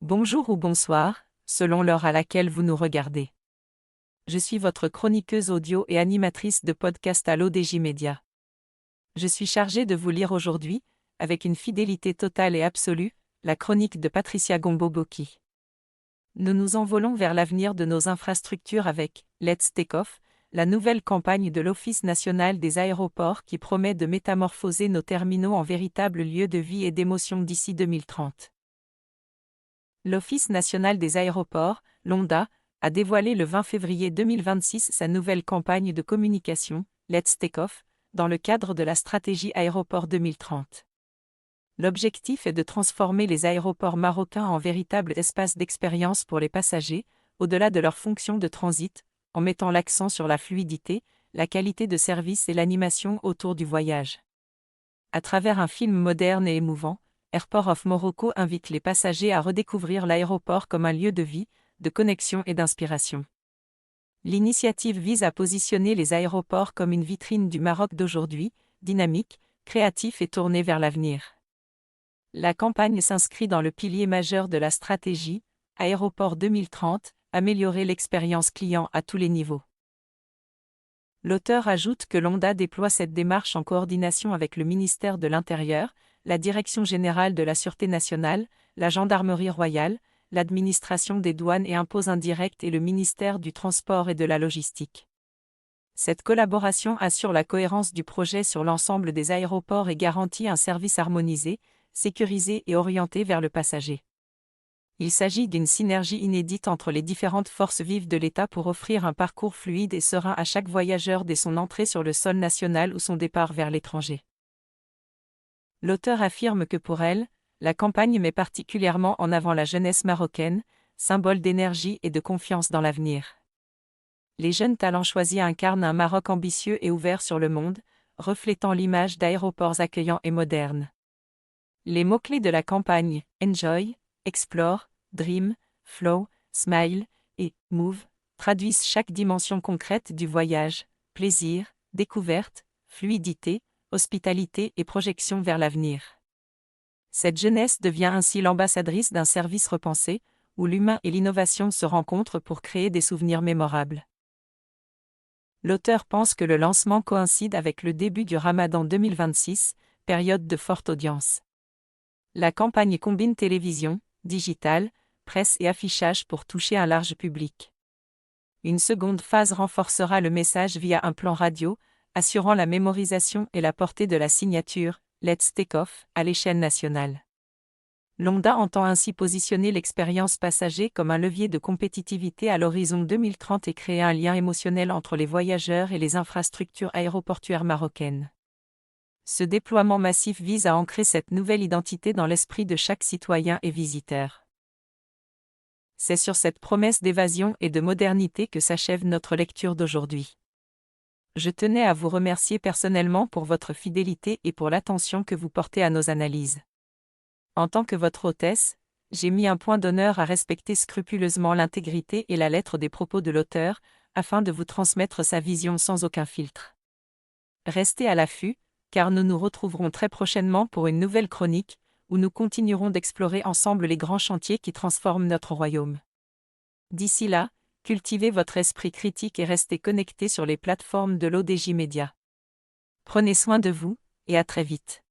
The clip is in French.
Bonjour ou bonsoir, selon l'heure à laquelle vous nous regardez. Je suis votre chroniqueuse audio et animatrice de podcast à l'ODJ Média. Je suis chargée de vous lire aujourd'hui, avec une fidélité totale et absolue, la chronique de Patricia Gombo-Boki. Nous nous envolons vers l'avenir de nos infrastructures avec Let's Take Off, la nouvelle campagne de l'Office national des aéroports qui promet de métamorphoser nos terminaux en véritables lieux de vie et d'émotion d'ici 2030. L'Office national des aéroports, l'ONDA, a dévoilé le 20 février 2026 sa nouvelle campagne de communication, Let's Take Off, dans le cadre de la stratégie Aéroport 2030. L'objectif est de transformer les aéroports marocains en véritables espaces d'expérience pour les passagers, au-delà de leur fonction de transit, en mettant l'accent sur la fluidité, la qualité de service et l'animation autour du voyage. À travers un film moderne et émouvant, Airport of Morocco invite les passagers à redécouvrir l'aéroport comme un lieu de vie, de connexion et d'inspiration. L'initiative vise à positionner les aéroports comme une vitrine du Maroc d'aujourd'hui, dynamique, créatif et tourné vers l'avenir. La campagne s'inscrit dans le pilier majeur de la stratégie, Aéroport 2030, améliorer l'expérience client à tous les niveaux. L'auteur ajoute que l'ONDA déploie cette démarche en coordination avec le ministère de l'Intérieur, la Direction générale de la Sûreté nationale, la Gendarmerie royale, l'administration des douanes et impôts indirects et le ministère du Transport et de la Logistique. Cette collaboration assure la cohérence du projet sur l'ensemble des aéroports et garantit un service harmonisé, sécurisé et orienté vers le passager. Il s'agit d'une synergie inédite entre les différentes forces vives de l'État pour offrir un parcours fluide et serein à chaque voyageur dès son entrée sur le sol national ou son départ vers l'étranger. L'auteur affirme que pour elle, la campagne met particulièrement en avant la jeunesse marocaine, symbole d'énergie et de confiance dans l'avenir. Les jeunes talents choisis incarnent un Maroc ambitieux et ouvert sur le monde, reflétant l'image d'aéroports accueillants et modernes. Les mots-clés de la campagne, Enjoy, Explore, Dream, Flow, Smile et Move, traduisent chaque dimension concrète du voyage, plaisir, découverte, fluidité, hospitalité et projection vers l'avenir. Cette jeunesse devient ainsi l'ambassadrice d'un service repensé, où l'humain et l'innovation se rencontrent pour créer des souvenirs mémorables. L'auteur pense que le lancement coïncide avec le début du Ramadan 2026, période de forte audience. La campagne combine télévision, digital, presse et affichage pour toucher un large public. Une seconde phase renforcera le message via un plan radio, assurant la mémorisation et la portée de la signature « Let's Take Off » à l'échelle nationale. L'ONDA entend ainsi positionner l'expérience passager comme un levier de compétitivité à l'horizon 2030 et créer un lien émotionnel entre les voyageurs et les infrastructures aéroportuaires marocaines. Ce déploiement massif vise à ancrer cette nouvelle identité dans l'esprit de chaque citoyen et visiteur. C'est sur cette promesse d'évasion et de modernité que s'achève notre lecture d'aujourd'hui. Je tenais à vous remercier personnellement pour votre fidélité et pour l'attention que vous portez à nos analyses. En tant que votre hôtesse, j'ai mis un point d'honneur à respecter scrupuleusement l'intégrité et la lettre des propos de l'auteur, afin de vous transmettre sa vision sans aucun filtre. Restez à l'affût, car nous nous retrouverons très prochainement pour une nouvelle chronique, où nous continuerons d'explorer ensemble les grands chantiers qui transforment notre royaume. D'ici là, cultivez votre esprit critique et restez connectés sur les plateformes de l'ODJ Média. Prenez soin de vous, et à très vite.